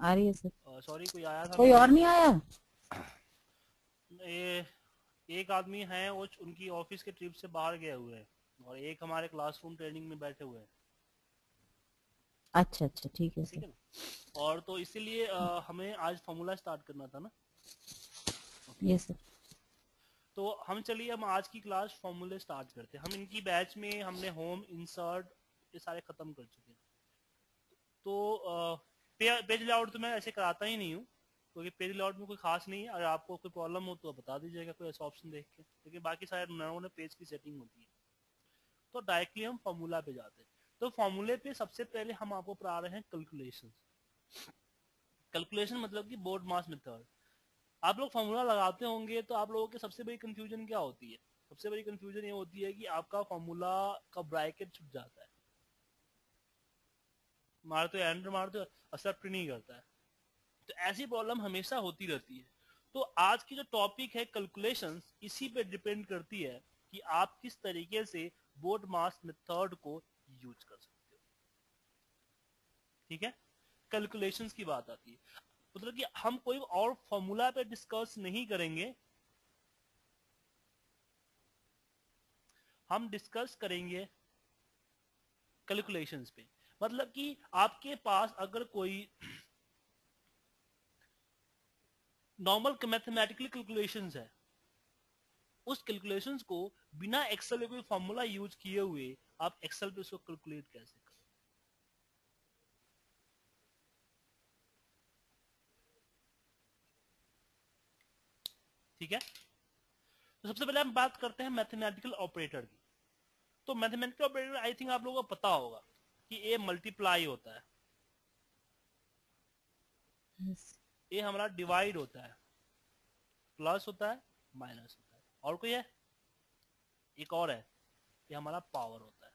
आ रही है sir. Sorry कोई आया था कोई और नहीं आया? ये एक आदमी है वो उनकी ऑफिस के ट्रिप से बाहर गए हुए हैं और एक हमारे क्लासरूम ट्रेनिंग में बैठे हुए हैं। अच्छा अच्छा, ठीक है ठीक सर। है ना। और तो इसीलिए हमें आज फॉर्मूला स्टार्ट करना था ना। ओके। ये सर। तो हम चलिए हम आज की क्लास फॉर्मूले स्टार्ट करते हैं। हम इनकी बैच में हमने होम इंसर्ट ये सारे खत्म कर चुके हैं। तो पेज लेआउट तो मैं ऐसे कराता ही नहीं हूँ क्योंकि पेज लेआउट में कोई खास नहीं है। अगर आपको कोई प्रॉब्लम हो तो बता दीजिएगा कोई ऐसा ऑप्शन देख के, लेकिन बाकी सारे उन्होंने पेज की सेटिंग होती है। तो डायरेक्टली हम फॉर्मूला पे जाते हैं। तो फॉर्मूले पे सबसे पहले हम आपको पढ़ा रहे हैं कैलकुलेशन। कैलकुलेशन मतलब कि बोर्ड मास मेथड। आप लोग फॉर्मूला लगाते होंगे तो आप लोगों के सबसे बड़ी कंफ्यूजन क्या होती है? सबसे बड़ी कंफ्यूजन ये होती है कि आपका फॉर्मूला का ब्रैकेट छूट जाता है, मारते हो एंटर मारते हो एक्सेप्ट नहीं करता है। तो ऐसी प्रॉब्लम हमेशा होती रहती है। तो आज की जो टॉपिक है कैलकुलेशंस, इसी पे डिपेंड करती है कि आप किस तरीके से बोर्ड मास मेथड को यूज कर सकते हो। ठीक है, कैलकुलेशंस की बात आती है। मतलब कि हम कोई और फॉर्मूला पे डिस्कस नहीं करेंगे, हम डिस्कस करेंगे कैलकुलेशंस पे। मतलब कि आपके पास अगर कोई नॉर्मल मैथमेटिकल कैलकुलेशंस है, उस कैलकुलेशंस को बिना एक्सेल में कोई फॉर्मूला यूज किए हुए आप एक्सेल पे उसको कैलकुलेट कैसे करें। ठीक है, तो सबसे पहले हम बात करते हैं मैथमेटिकल ऑपरेटर की। तो मैथमेटिकल ऑपरेटर आई थिंक आप लोगों को पता होगा कि ए मल्टीप्लाई होता है, यस। ए हमारा डिवाइड होता है, प्लस होता है, माइनस होता है, और कोई है? एक और है, ये हमारा पावर होता है।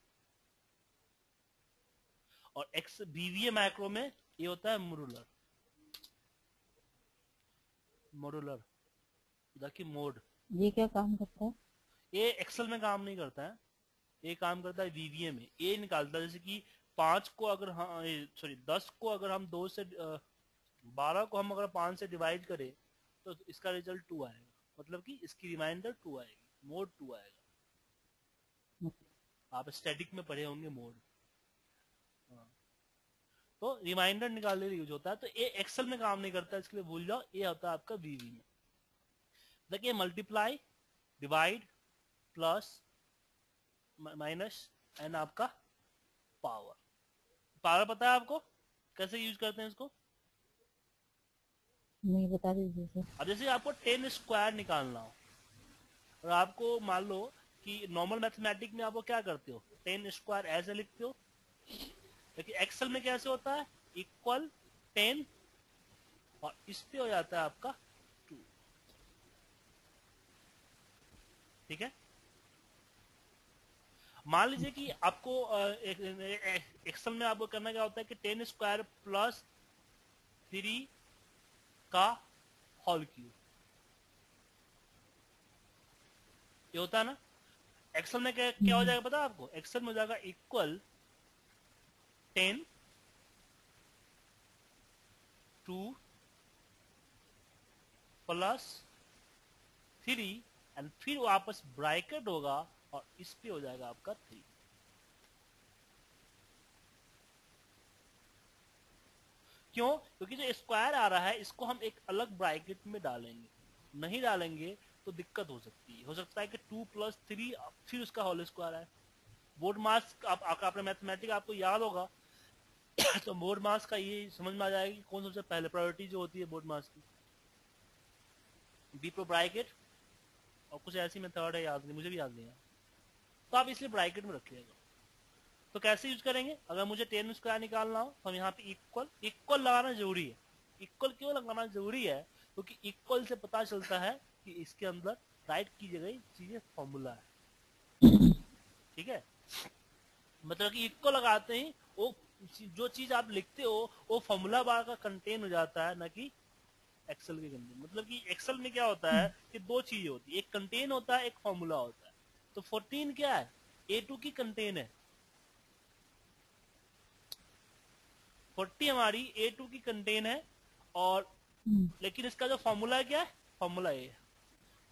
और एक्स बीवीए मैक्रो में ये होता है मोडुलर, मोडुलर की मोड। ये क्या काम करता है? ये एक्सेल में काम नहीं करता है, ये काम करता है वीवीए में। ये निकालता है जैसे कि 5 को अगर सॉरी 10 को अगर हम 2 से 12 को हम अगर 5 से डिवाइड करें तो इसका रिजल्ट 2 आएगा, मतलब कि इसकी रिमाइंडर 2 आएगी, मोड 2 आएगा। आप स्टैटिक में पढ़े होंगे मोड। हाँ। तो रिमाइंडर निकालने के लिए यूज होता है। तो ये एक्सेल में काम नहीं करता, इसके लिए भूल जाओ। ये होता है आपका वीवी में। देखिए multiply, divide, plus, minus and आपका पावर। पावर पता है आपको कैसे यूज करते हैं इसको? नहीं, बता दीजिए सर। अब जैसे आपको 10 स्क्वायर निकालना हो और आपको मान लो कि नॉर्मल मैथमेटिक में आप क्या करते हो, 10 स्क्वायर ऐसे लिखते हो, लेकिन एक्सेल में कैसे होता है? इक्वल 10 और इस पे हो जाता है आपका 2। ठीक है, मान लीजिए कि आपको एक्सेल में आपको करना क्या होता है कि 10 स्क्वायर प्लस 3 का होल क्यूब, ये होता है ना। एक्सेल में क्या हो जाएगा पता है आपको? एक्सेल में हो जाएगा इक्वल 10 2 प्लस 3 एंड फिर वापस ब्रैकेट होगा और इस पे हो जाएगा आपका 3। क्यों? क्योंकि जो स्क्वायर आ रहा है इसको हम एक अलग ब्रैकेट में डालेंगे, नहीं डालेंगे तो दिक्कत हो सकती है। हो सकता है कि 2 प्लस 3 फिर उसका होल स्क्वायर है। बोर्ड मास आपने मैथमेटिक्स आपको याद होगा तो बोर्ड मास का ये समझ में आ जाएगा कि कौन सबसे पहले प्रायोरिटी जो होती है बोर्ड मास की, बी प्रो ब्रैकेट और कुछ ऐसी मेथड है, याद नहीं, मुझे भी याद नहीं है। तो आप इसलिए ब्रैकेट में रखिएगा। तो कैसे यूज करेंगे? अगर मुझे 10 स्क्वायर निकालना हो तो हम यहाँ पे इक्वल इक्वल लगाना जरूरी है। इक्वल क्यों लगाना जरूरी है? क्योंकि इक्वल से पता चलता है कि इसके अंदर राइट की जगह चीजें फॉर्मूला है। ठीक है, मतलब कि इक्वल लगाते ही वो जो चीज आप लिखते हो वो फॉर्मूला बार का कंटेन हो जाता है, ना कि एक्सेल के कंटेन। मतलब कि एक्सेल में क्या होता है कि दो चीजें होती है, एक कंटेन होता है, एक फॉर्मूला होता है। तो 14 क्या है? A2 की कंटेन है। 40 हमारी A2 की कंटेन है और हम्म, लेकिन इसका जो फॉर्मूला क्या है, फॉर्मूला ये है।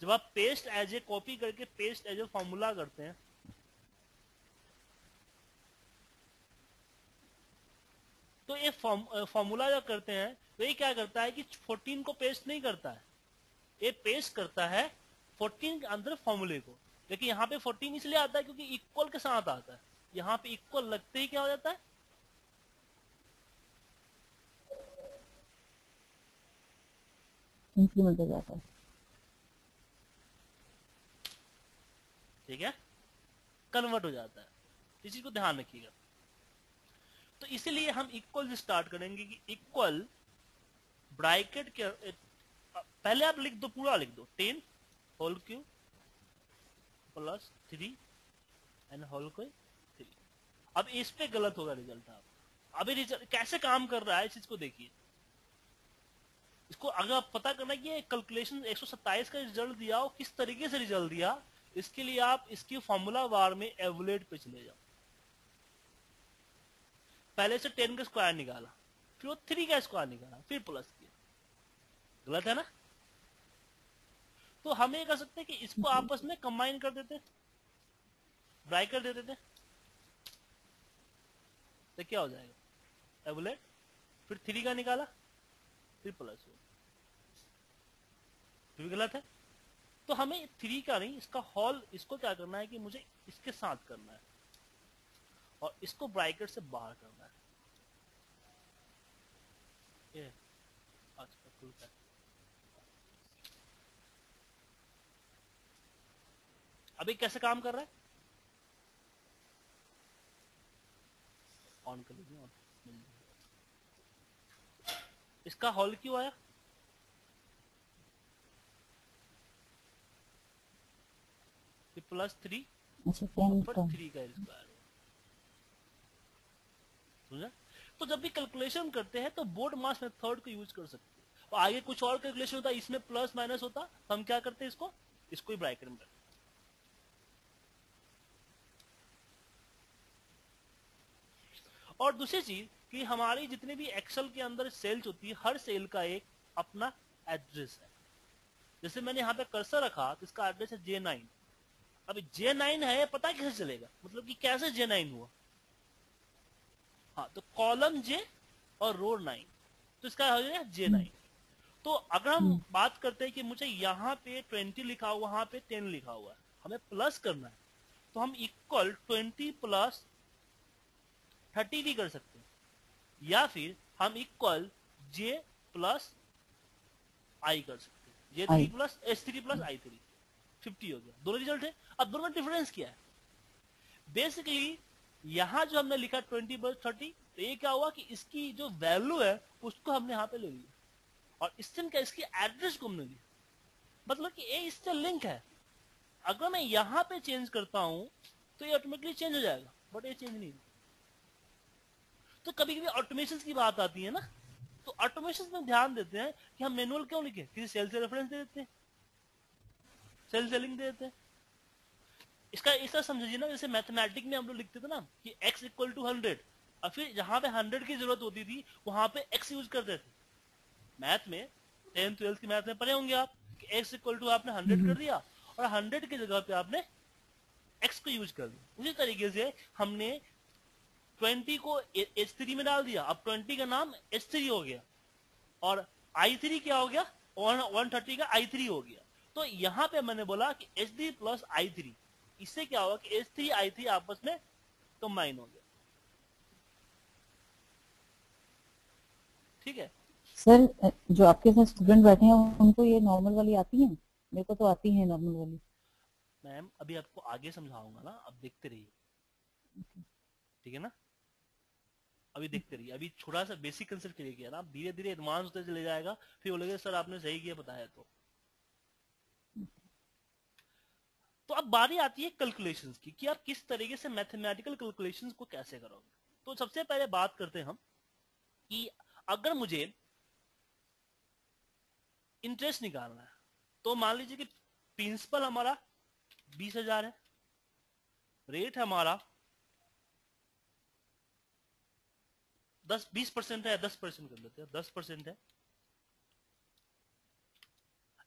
जब आप पेस्ट एज ए कॉपी करके पेस्ट एज ए फॉर्मूला करते हैं, तो ये फॉर्मूला जो करते हैं तो ये क्या करता है कि 14 को पेस्ट नहीं करता है, ये पेस्ट करता है 14 के अंदर फॉर्मूले को। लेकिन यहाँ पे 14 इसलिए आता है क्योंकि इक्वल के साथ आता है, यहाँ पे इक्वल लगते ही क्या हो जाता है, इंक्रीमेंट हो जाता है। ठीक है, कन्वर्ट हो जाता है। इस चीज को ध्यान रखिएगा। तो इसीलिए हम इक्वल से स्टार्ट करेंगे कि इक्वल ब्रैकेट के पहले आप लिख दो, पूरा लिख दो, 10 whole cube plus 3 and whole cube 3। अब इस पे गलत होगा रिजल्ट। आप अभी रिजल्ट कैसे काम कर रहा है इस चीज को देखिए। इसको अगर आप पता करना है कि कैलकुलेशन 127 का रिजल्ट दिया हो, किस तरीके से रिजल्ट दिया, इसके लिए आप इसकी फॉर्मूला बार में एवलेट पे चले जाओ। पहले से 10 का स्क्वायर निकाला, फिर वो 3 का स्क्वायर निकाला, फिर प्लस किया। गलत है ना? तो हम ये कर सकते हैं कि इसको जी। आपस में कंबाइन कर देते, ब्रैकेट दे देते, तो क्या हो जाएगा, एवलेट, फिर 3 का निकाला, फिर प्लस हुआ, फिर गलत है। तो हमें 3 का नहीं, इसका होल, इसको क्या करना है कि मुझे इसके साथ करना है और इसको ब्रैकेट से बाहर करना है। ये आज का खुलता है। अभी कैसे काम कर रहा है, ऑन कर लीजिए, ऑन। इसका हॉल क्यों आया, प्लस 3 अच्छा, और 10 फिर का। 3 का स्क्वायर, समझा? तो जब भी कैलकुलेशन करते हैं तो बोर्ड मास मेथड को यूज कर सकते हैं। और आगे कुछ और कैलकुलेशन होता है, इसमें प्लस माइनस होता, तो हम क्या करते हैं, इसको ही ब्रैकेट में रखते हैं। और दूसरी चीज कि हमारी जितने भी एक्सेल के अंदर सेल्स होती है, हर सेल का एक अपना एड्रेस है। जैसे मैंने यहाँ पे कर्सर रखा तो इसका एड्रेस है J9। अभी J9 है, पता कैसे चलेगा, मतलब कि कैसे J9 हुआ। हाँ, तो कॉलम J और रो 9, तो इसका हो जाएगा J9। तो अगर हम हम्म, बात करते हैं कि मुझे यहाँ पे 20 लिखा हुआ, वहां पे 10 लिखा हुआ है, हमें प्लस करना है, तो हम इक्वल 20 प्लस 30 भी कर सकते हैं, या फिर हम इक्वल J प्लस I कर सकते हैं, J3 आई। प्लस S3 प्लस I3, 50 हो गया। दोनों रिजल्ट है। अब दोनों में डिफरेंस क्या है, बेसिकली यहाँ जो हमने लिखा 20 प्लस 30, तो ये क्या हुआ कि इसकी जो वैल्यू है उसको हमने यहाँ पे ले लिया, और इससे क्या, इसकी एड्रेस को हमने लिया, मतलब कि ये इससे लिंक है। अगर मैं यहाँ पे चेंज करता हूं तो ये ऑटोमेटिकली चेंज हो जाएगा, बट ये चेंज नहीं। तो कभी कभी ऑटोमेशन की बात आती है ना, तो ऑटोमेशन में ध्यान देते हैं कि हम मैनुअल क्यों लिखे, किसी सेल से रेफरेंस दे देते हैं, सेल सेलिंग दे देते हैं। इसका ऐसा समझिए ना, जैसे मैथमेटिक में हम लोग लिखते थे ना कि x इक्वल टू 100, और फिर जहां पे 100 की जरूरत होती थी वहां पे x यूज करते थे। मैथ में 10th 12th की मैथ में पढ़े होंगे आप कि x इक्वल टू आपने 100 कर दिया और 100 की जगह पे आपने x को यूज कर दिया। उसी तरीके से हमने 20 को H3 में डाल दिया, अब 20 का नाम H3 हो गया, और I3 क्या हो गया, 130 का I3 हो गया। तो यहां पे मैंने बोला कि HD प्लस I3, इससे क्या होगा कि H3 I3 आपस में कंबाइन हो गया। ठीक है, सर, जो आपके साथ स्टूडेंट बैठे हैं उनको ये नॉर्मल वाली आती है? मेरे को तो आती है नॉर्मल वाली। मैम अभी आपको आगे समझाऊंगा ना, अब देखते रहिए, ठीक है ना? अभी देखते रहिए, अभी छोटा सा बेसिक कंसेप्ट क्लियर किया ना, धीरे धीरे एडवांस होते चले जाएगा, फिर बोलेंगे सर आपने सही किया बताया। तो अब बारी आती है कैलकुलेशंस की कि आप किस तरीके से मैथमेटिकल कैलकुलेशंस को कैसे करोगे। तो सबसे पहले बात करते हैं हम कि अगर मुझे इंटरेस्ट निकालना है, तो मान लीजिए कि प्रिंसिपल हमारा 20,000 है, रेट हमारा 20% है, 10% कर लेते हैं, 10% है,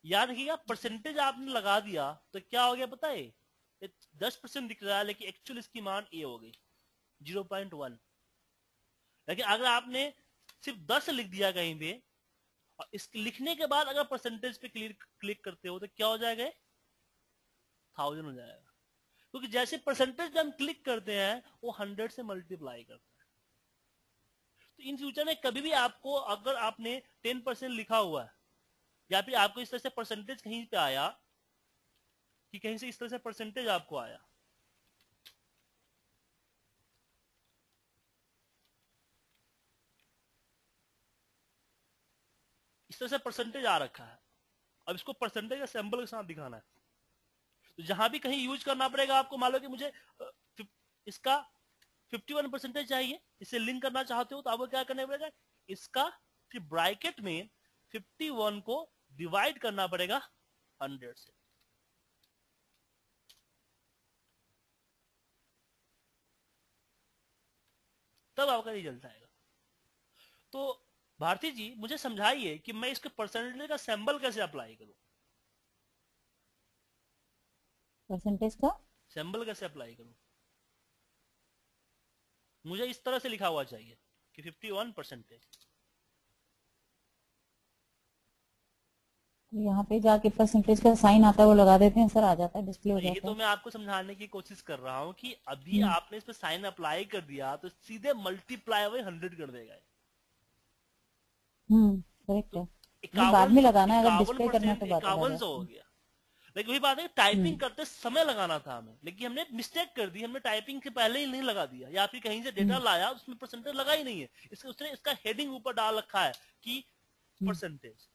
याद रखिएगा परसेंटेज आपने लगा दिया तो क्या हो गया पता है, 10% दिख रहा है लेकिन एक्चुअल इसकी मान ए हो गई 0.1। लेकिन अगर आपने सिर्फ 10 लिख दिया कहीं पे और इसके लिखने के बाद अगर परसेंटेज पे क्लिक करते हो तो क्या हो जाएगा, 1000 हो जाएगा। क्योंकि जैसे परसेंटेज हम क्लिक करते हैं वो 100 से मल्टीप्लाई करता है। तो इन फ्यूचर में कभी भी आपको अगर आपने 10% लिखा हुआ है या फिर आपको इस तरह से परसेंटेज कहीं पे आया कि कहीं से इस तरह से परसेंटेज आपको आया, इस तरह से परसेंटेज आ रखा है, अब इसको परसेंटेज का सिंबल के साथ दिखाना है, तो जहां भी कहीं यूज करना पड़ेगा आपको, मान लो कि मुझे इसका 51% चाहिए, इसे लिंक करना चाहते हो तो आपको क्या करना पड़ेगा, इसका फिर ब्रैकेट में 51 को डिवाइड करना पड़ेगा 100 से। तब आपका रिजल्ट आएगा। तो भारती जी मुझे समझाइए कि मैं इसके परसेंटेज का सिंबल कैसे अप्लाई करूं, परसेंटेज का सिंबल कैसे अप्लाई करूं। मुझे इस तरह से लिखा हुआ चाहिए कि 51%। तो यहाँ पे जाके परसेंटेज का साइन आता है वो लगा देते हैं सर, आ जाता है, डिस्प्ले हो यही जाता तो है। मैं आपको समझाने की कोशिश कर रहा हूं कि अभी हम्म आपने इस पे साइन अप्लाई कर दिया तो सीधे मल्टीप्लाई बाई 100 कर देगा। करेक्ट तो है। ये बाद इक्यावन में लगाना है, अगर इक्यावन डिस्प्ले करना है परसेंट तो बाद में लगा 5100 हो सकते हैं। गया। लेकिन वही बात है, टाइपिंग हम्म करते समय लगाना था हमें, लेकिन हमने मिस्टेक कर दी, हमने टाइपिंग के पहले ही नहीं लगा दिया, या फिर कहीं से डेटा हम्म लाया उसमें परसेंटेज लगा ही नहीं है, उसने इसका हेडिंग ऊपर डाल रखा है कि हम्म परसेंटेज,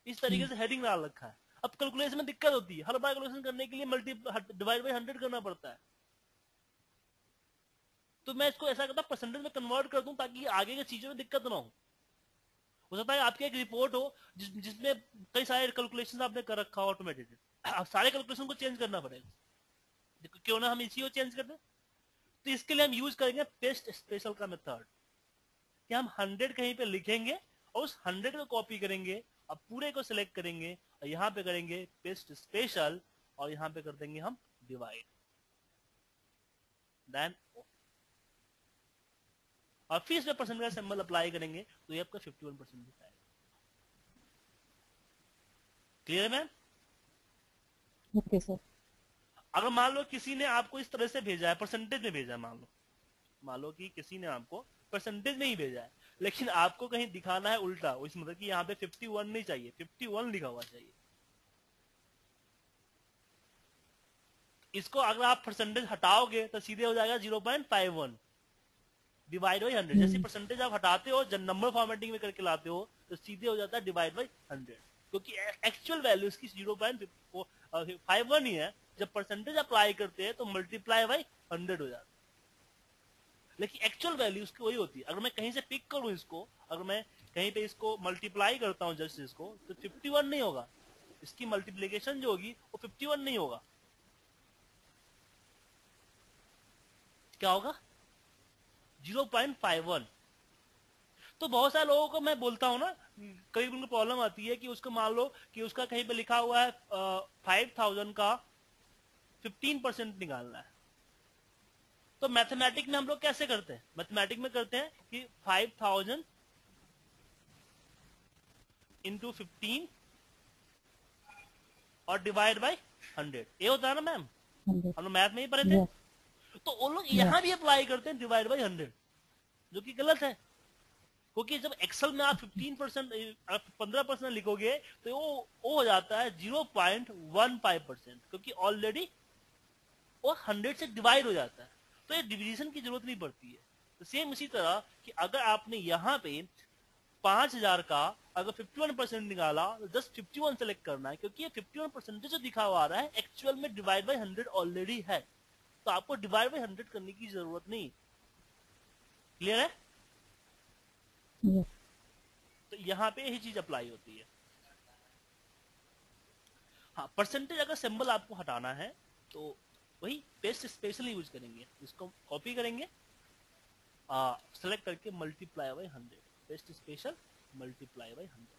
इस तरीके हम्म से हेडिंग डाल रखा है। अब कैलकुलेशन में दिक्कत होती है, हर बार कैलकुलेशन करने के लिए मल्टी डिवाइड बाई 100 करना पड़ता है। तो मैं इसको ऐसा करता परसेंटेज में कन्वर्ट कर दूं ताकि आगे की चीजों में दिक्कत ना हो सकता है आपकी एक रिपोर्ट हो जिसमें कई सारे कैलकुलेशन आपने कर रखा हो ऑटोमेटेड, अब सारे कैलकुलेशन को चेंज करना पड़ेगा, क्यों ना हम इसी को चेंज कर दें। तो इसके लिए हम यूज करेंगे पेस्ट स्पेशल का मेथड, कि हम 100 कहीं पे लिखेंगे और उस 100 को कॉपी करेंगे, अब पूरे को सिलेक्ट करेंगे और यहाँ पे करेंगे पेस्ट स्पेशल और यहाँ पे कर देंगे हम डिवाइड, देन और फिर इसमें परसेंट का सिंबल अप्लाई करेंगे तो ये आपका 51% दिखाएगा। क्लियर है मैम। Okay sir. अगर मान लो किसी ने आपको इस तरह से भेजा है, परसेंटेज में भेजा है, मान लो कि किसी ने आपको परसेंटेज में ही भेजा है, लेकिन आपको कहीं दिखाना है उल्टा, इस मतलब कि यहाँ पे 51 नहीं चाहिए, 51 लिखा हुआ चाहिए। इसको अगर आप परसेंटेज हटाओगे तो सीधे हो जाएगा 0.51 डिवाइड बाई 100। जैसे हम्म परसेंटेज आप हटाते हो, जब नंबर फॉर्मेटिंग में करके लाते हो तो सीधे हो जाता है डिवाइड बाई 100, क्योंकि एक्चुअल वैल्यू इसकी 0.51 ही है। जब परसेंटेज अप्लाई करते हैं तो मल्टीप्लाई बाई 100 हो जाता है, लेकिन एक्चुअल वैल्यू उसकी वही होती है। अगर मैं कहीं से पिक करूं इसको, अगर मैं कहीं पे इसको मल्टीप्लाई करता हूं जस्ट इसको, तो 51 नहीं होगा, इसकी मल्टीप्लीकेशन जो होगी वो 51 नहीं होगा, क्या होगा 0.51। तो बहुत सारे लोगों को मैं बोलता हूँ ना, कई उनको प्रॉब्लम आती है कि उसको मान लो कि उसका कहीं पे लिखा हुआ है 5000 का 15% निकालना है। तो मैथमेटिक में हम लोग कैसे करते हैं, मैथमेटिक में करते हैं कि 5000 इंटू 15 और डिवाइड बाई 100, ये होता है ना मैम, 100 हम लोग मैथ में ही पढ़े थे। यस तो वो लोग यस यहां भी अप्लाई करते हैं डिवाइड बाई 100, जो कि गलत है, क्योंकि जब एक्सेल में आप 15% 15% लिखोगे तो वो हो जाता है 0.15%, क्योंकि ऑलरेडी वो 100 से डिवाइड हो जाता है, तो ये डिविजन की जरूरत नहीं पड़ती है। तो सेम इसी तरह कि अगर आपने यहाँ पे 5000 का अगर 51% निकाला तो जस्ट 51 सेलेक्ट करना है, क्योंकि ये 51% जो दिखा हुआ आ रहा है एक्चुअल में डिवाइड बाई 100 ऑलरेडी है, तो आपको डिवाइड बाई 100 करने की जरूरत नहीं। क्लियर है। यस तो यहाँ पे यही चीज अप्लाई होती है। हाँ, परसेंटेज अगर सिंबल आपको हटाना है तो वही पेस्ट स्पेशल यूज करेंगे, इसको कॉपी करेंगे, सेलेक्ट करके multiply by 100, paste special multiply by 100।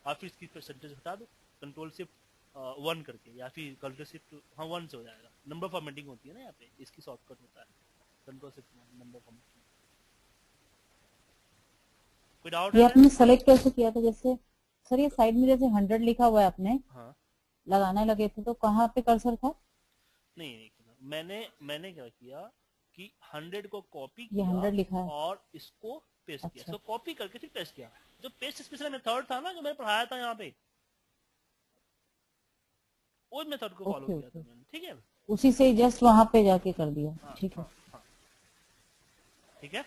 और फिर इसकी परसेंटेज हटा दो कंट्रोल शिफ्ट 1 करके, या फिर कंट्रोल शिफ्ट 1 से हो जाएगा। नंबर फॉर्मेटिंग होती है ना यहाँ पे, इसकी शॉर्टकट होता है कंट्रोल शिफ्ट नंबर फॉर्मेटिंग। कोई डाउट ये है? आपने सेलेक्ट कैसे किया था? जैसे सर ये साइड में जैसे 100 लिखा हुआ है, आपने हाँ लगाने लगे थे तो कहाँ पे कर्सर था? नहीं, मैंने क्या किया कि 100 को कॉपी ये किया 100 लिखा है। और इसको पेस्ट किया। अच्छा इसको कॉपी करके फिर पेस्ट किया। जो पेस्ट स्पेशल मेथड था ना, जो मैंने पढ़ाया था यहाँ पे, वो मेथड को फॉलो ओके किया ओके, था मैंने। ठीक है, उसी से जस्ट वहां पे जाके कर दिया। हाँ ठीक है। हाँ हाँ, ठीक है।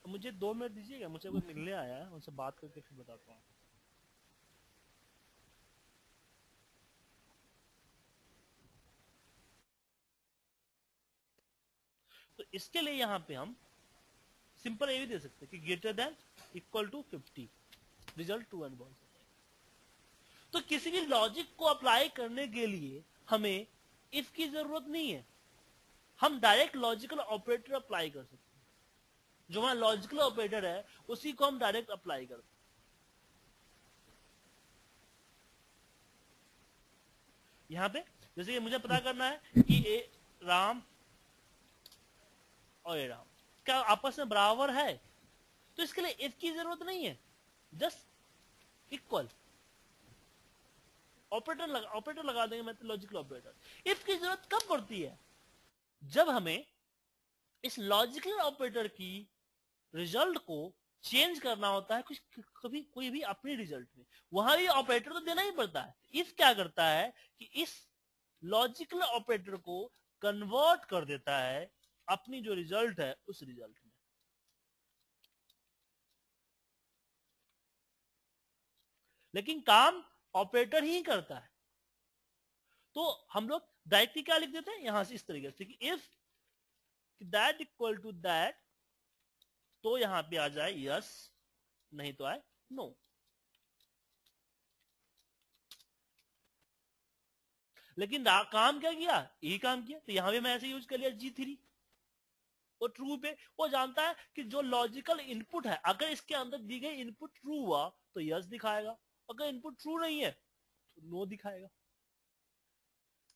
मुझे 2 मिनट दीजिएगा, मुझे कोई मिलने आया है, उनसे बात करके फिर बताता हूँ। तो इसके लिए यहाँ पे हम सिंपल ये भी दे सकते हैं कि greater than equal to 50, result true and false. तो किसी भी लॉजिक को अप्लाई करने के लिए हमें इफ की जरूरत नहीं है, हम डायरेक्ट लॉजिकल ऑपरेटर अप्लाई कर सकते हैं। जो हमारा लॉजिकल ऑपरेटर है उसी को हम डायरेक्ट अप्लाई करते हैं। यहां पे जैसे कि मुझे पता करना है कि ए राम और ए राम क्या आपस में बराबर है, तो इसके लिए इफ की जरूरत नहीं है, जस्ट इक्वल ऑपरेटर लगा देंगे, मतलब लॉजिकल ऑपरेटर। इफ की जरूरत कब पड़ती है? जब हमें इस लॉजिकल ऑपरेटर की रिजल्ट को चेंज करना होता है कुछ, कभी कोई भी अपनी रिजल्ट में, वहां भी ऑपरेटर तो देना ही पड़ता है। इफ क्या करता है कि इस लॉजिकल ऑपरेटर को कन्वर्ट कर देता है अपनी जो रिजल्ट है उस रिजल्ट में। लेकिन काम ऑपरेटर ही करता है। तो हम लोग डायरेक्टली क्या लिख देते हैं यहां से इस तरीके से कि if that equal to that, तो यहां पे आ जाए यस, नहीं तो आए नो। लेकिन काम क्या किया? यही काम किया। तो यहां भी मैं ऐसे यूज कर लिया G3। वो ट्रू पे वो जानता है कि जो लॉजिकल इनपुट है, अगर इसके अंदर दी गई इनपुट ट्रू हुआ तो यस दिखाएगा, अगर इनपुट ट्रू नहीं है तो नो दिखाएगा।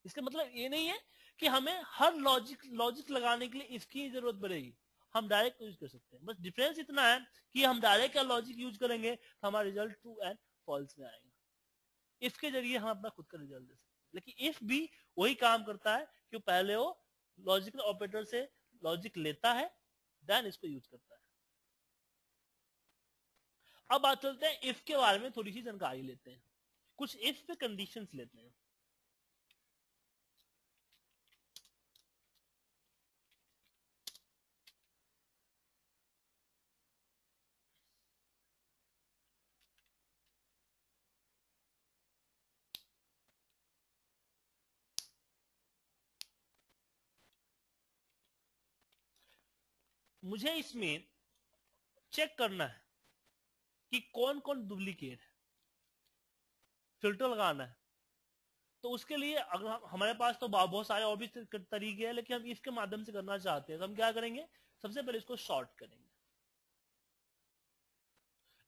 इसका मतलब ये नहीं है कि हमें हर लॉजिक लगाने के लिए इसकी जरूरत पड़ेगी, हम डायरेक्ट यूज कर सकते हैं। बस डिफरेंस इतना है कि हम डायरेक्ट का लॉजिक यूज करेंगे तो हमारा रिजल्ट ट्रू एंड फॉल्स में आएगा। इफ के जरिए हम अपना खुद का रिजल्ट दे सकते हैं। लेकिन इफ भी वही काम करता है कि पहले वो लॉजिकल ऑपरेटर से लॉजिक लेता है, देन इसको यूज करता है। अब बात चलते हैं इफ के बारे में, थोड़ी सी जानकारी लेते हैं, कुछ इफ पे कंडीशंस लेते हैं। मुझे इसमें चेक करना है कि कौन कौन डुप्लीकेट है, फिल्टर लगाना है। तो उसके लिए अगर हमारे पास तो बहुत सारे और भी तरीके हैं, लेकिन हम इसके माध्यम से करना चाहते हैं तो हम क्या करेंगे, सबसे पहले इसको शॉर्ट करेंगे।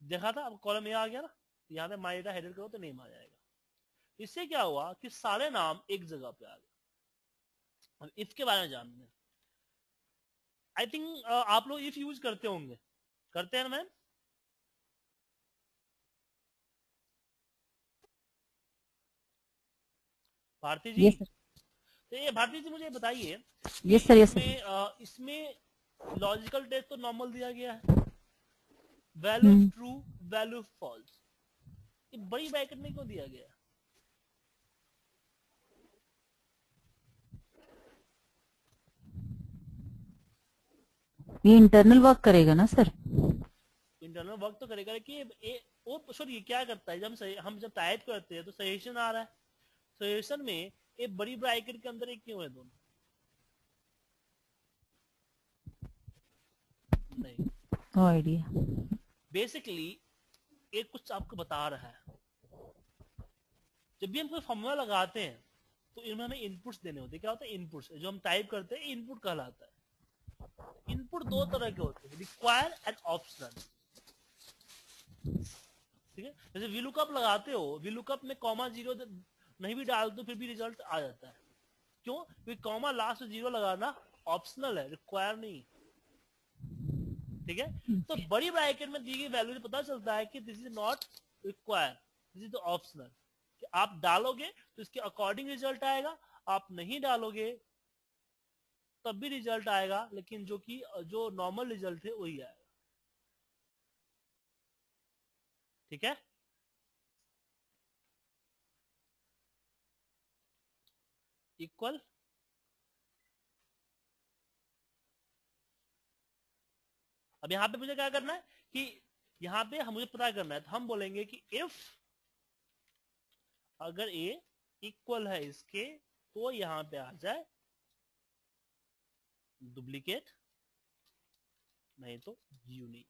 देखा था अब कॉलम ए आ गया ना, यहाँ पे माई डेटा हेडर करो तो नेम आ जाएगा। इससे क्या हुआ कि सारे नाम एक जगह पे आ गए। अब इफ के बारे में जानते हैं। आई थिंक आप लोग इफ यूज करते होंगे, करते हैं ना मैम? भारती जी, यस सर। तो ये भारती जी मुझे बताइए कि यस सर। Yes sir. इसमें लॉजिकल टेस्ट तो नॉर्मल दिया गया है, वैल्यू ट्रू वैल्यू फॉल्स, ये बड़ी ब्रैकेट में क्यों दिया गया है? ये इंटरनल वर्क करेगा ना सर? इंटरनल वर्क तो करेगा, लेकिन वो सॉरी क्या करता है, जब हम जब टाइप करते हैं तो सजेशन आ रहा है, सजेशन में एक बड़ी ब्रैकेट के अंदर एक क्यों है दोनों? नहीं, नो आइडिया। बेसिकली एक कुछ आपको बता रहा है। जब भी हम कोई फॉर्मूला लगाते हैं तो इनमें हमें इनपुट्स देने होते हैं। क्या होता है? इनपुट्स जो हम टाइप करते हैं इनपुट कहलाता है। इनपुट दो तरह के होते हैं, रिक्वायर एंड ऑप्शनल। ठीक है। जैसे वीलुकअप लगाते हो, वीलुकअप में कॉमा जीरो नहीं भी डाल दो फिर भी रिजल्ट आ जाता है। क्यों? क्योंकि कॉमा लास्ट जीरो लगाना ऑप्शनल है, रिक्वायर नहीं। ठीक है। तो बड़ी ब्रैकेट में दी गई वैल्यू से पता चलता है कि this is not require, this is optional. आप डालोगे तो इसके अकॉर्डिंग रिजल्ट आएगा, आप नहीं डालोगे तब भी रिजल्ट आएगा, लेकिन जो नॉर्मल रिजल्ट है वही आएगा। ठीक है। इक्वल अब यहां पे मुझे क्या करना है कि यहां पे मुझे पता करना है, तो हम बोलेंगे कि इफ अगर ए इक्वल है इसके तो यहां पे आ जाए डुप्लीकेट, नहीं तो यूनिक।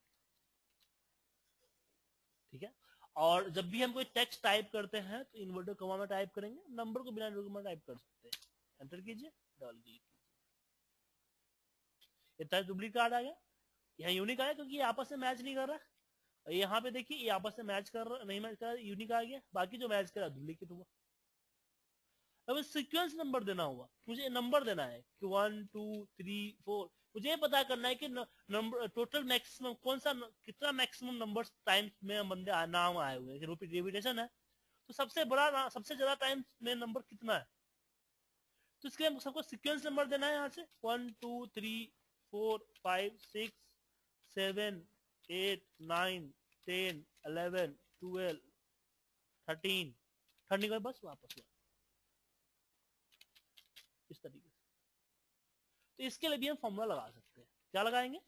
ठीक है। और जब भी हम कोई टेक्स्ट टाइप करते हैं तो इन्वर्टर कॉमा में टाइप करेंगे, नंबर को बिना इन्वर्टर कॉमा टाइप कर सकते हैं। एंटर कीजिए, डाल दीजिए, इतना डुप्लीकेट आ गया। यहाँ यूनिक आया क्योंकि ये आपस में मैच नहीं कर रहा। यहाँ पे देखिए ये आपस में मैच कर रहा, नहीं मैच कर रहा, यूनिक आ गया। बाकी जो मैच कर रहा डुप्लीकेट हुआ। अब सीक्वेंस नंबर देना हुआ, मुझे नंबर देना है कि 1 2 3 4। मुझे पता करना है कि नंबर टोटल मैक्सिमम कौन सा, कितना मैक्सिमम नंबर टाइम्स में बंदे नाम आए हुए हैं। रिपीटेशन है तो सबसे बड़ा सबसे ज्यादा टाइम्स में नंबर कितना है, तो इसके लिए सबको सीक्वेंस नंबर देना है। यहाँ से 1 2 3 4 5 6 7 8 9 10 11 12 13 13 के बाद बस वापस गया इस तरीके से। तो इसके लिए भी हम फॉर्मूला लगा सकते हैं। क्या लगाएंगे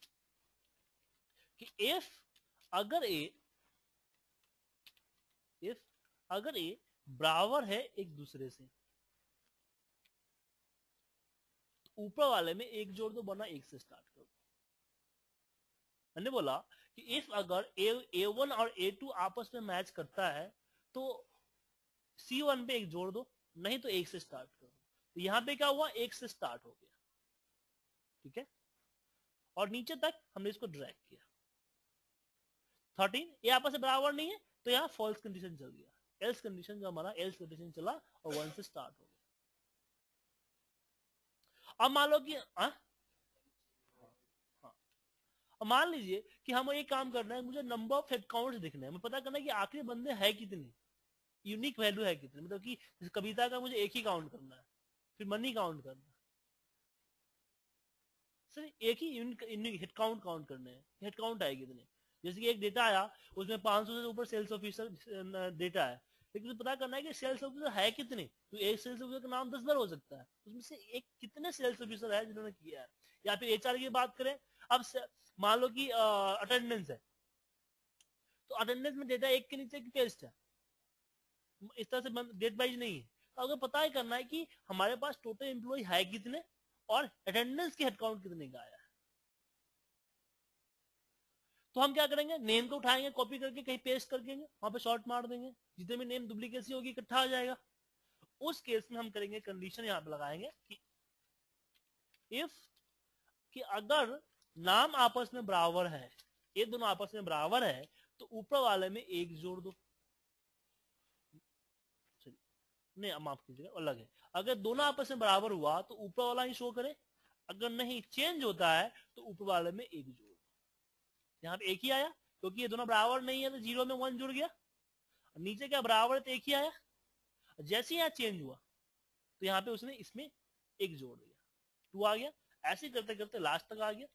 कि इफ अगर ए बराबर है एक दूसरे से, तो ऊपर वाले में एक जोड़ दो, बना एक से स्टार्ट करो। मैंने बोला कि इफ अगर A1 और A2 आपस में मैच करता है तो C1 पे एक जोड़ दो, नहीं तो एक से स्टार्ट करो। तो यहां पे क्या हुआ, एक से स्टार्ट हो गया। ठीक है। और नीचे तक हमने इसको ड्रैग किया। 13 ये आपस में बराबर नहीं है तो यहाँ फॉल्स कंडीशन चल गया, एल्स कंडीशन जो हमारा एल्स कंडीशन चला और 1 से स्टार्ट हो गया। अब मान लो कि मान लीजिए कि हम एक काम करना है, मुझे नंबर ऑफ हेड काउंट्स दिखना है, मुझे पता करना है कि आखिरी बंदे है कितने, यूनिक वैल्यू है कितने। मतलब कि कविता का मुझे एक ही काउंट करना है, फिर मनी काउंट करना है, सर एक ही यूनिक हेड काउंट करने हैं। हेड काउंट है कितने, जैसे कि एक डेटा आया उसमें 500 से ऊपर सेल्स ऑफिसर डेटा है, लेकिन मुझे पता करना है कि सेल्स ऑफिसर है कितने। तो एक सेल्स ऑफिसर का नाम 10 बार हो सकता है, उसमें से एक कितने सेल्स ऑफिसर है जिन्होंने किया है। या फिर एचआर की बात करें, अब मान लो कि अटेंडेंस है, तो अटेंडेंस में डेटा एक के नीचे की पेस्ट है, इस तरह से डेट वाइज नहीं है। तो अगर पता ही करना है कि हमारे पास टोटल एम्प्लॉय है कितने और अटेंडेंस की हेड काउंट कितने का आया है, तो हम क्या करेंगे, नेम को उठाएंगे, कॉपी करके कहीं पेस्ट कर देंगे, वहां पे शॉर्ट मार देंगे, जितने भी नेम डुप्लीकेसी होगी इकट्ठा आ जाएगा। उस केस में हम करेंगे कंडीशन यहाँ पे लगाएंगे कि इफ कि अगर नाम आपस में बराबर है, ये दोनों आपस में बराबर है, तो ऊपर वाले में एक जोड़ दो। नहीं माफ कीजिएगा, अलग है। अगर दोनों आपस में बराबर हुआ तो ऊपर वाला ही शो करे, अगर नहीं चेंज होता है तो ऊपर वाले में एक जोड़। यहाँ पे एक ही आया क्योंकि ये दोनों बराबर नहीं है तो 0 में 1 जुड़ गया। नीचे क्या बराबर है तो एक ही आया, जैसे यहाँ चेंज हुआ तो यहाँ पे उसने इसमें एक जोड़ दिया, 2 आ गया। ऐसे करते करते लास्ट तक आ गया।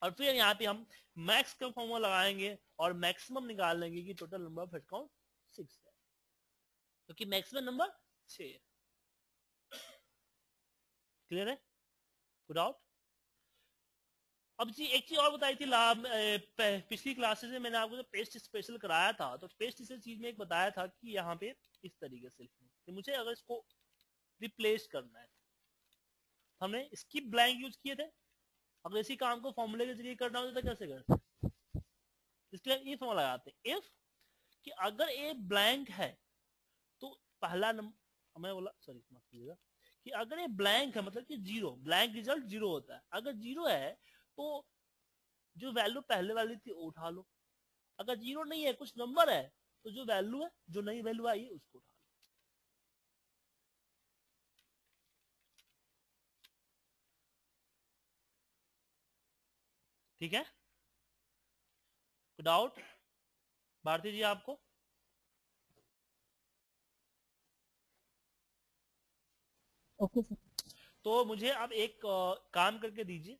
और फिर यहाँ पे हम मैक्स का फॉर्मूला लगाएंगे और मैक्सिमम निकाल लेंगे कि total number of head count 6 है, क्योंकि मैक्सिमम नंबर 6 है। क्लियर है, गुड आउट। अब जी एक चीज और बताई थी पिछली क्लासेस में मैंने आपको जो पेस्ट स्पेशल कराया था, तो पेस्ट इस चीज में एक बताया था कि यहाँ पे इस तरीके से कि मुझे अगर इसको रिप्लेस करना है, हमने स्किप ब्लैंक यूज किए थे। अगर इसी काम को फॉर्मूले के जरिए करना होता तो कैसे करते, इसके लिए ये फॉर्मूला लगाते हैं इफ कि अगर ए ब्लैंक है तो पहला नंबर, मैं बोला सॉरी माफ कीजिएगा, कि अगर ये ब्लैंक है मतलब कि जीरो, ब्लैंक रिजल्ट जीरो होता है। अगर जीरो है तो जो वैल्यू पहले वाली थी वो उठा लो, अगर जीरो नहीं है कुछ नंबर है तो जो वैल्यू है, जो नई वैल्यू आई है उसको उठा लो। ठीक है, डाउट भारती जी आपको? Okay sir. तो मुझे अब एक काम करके दीजिए,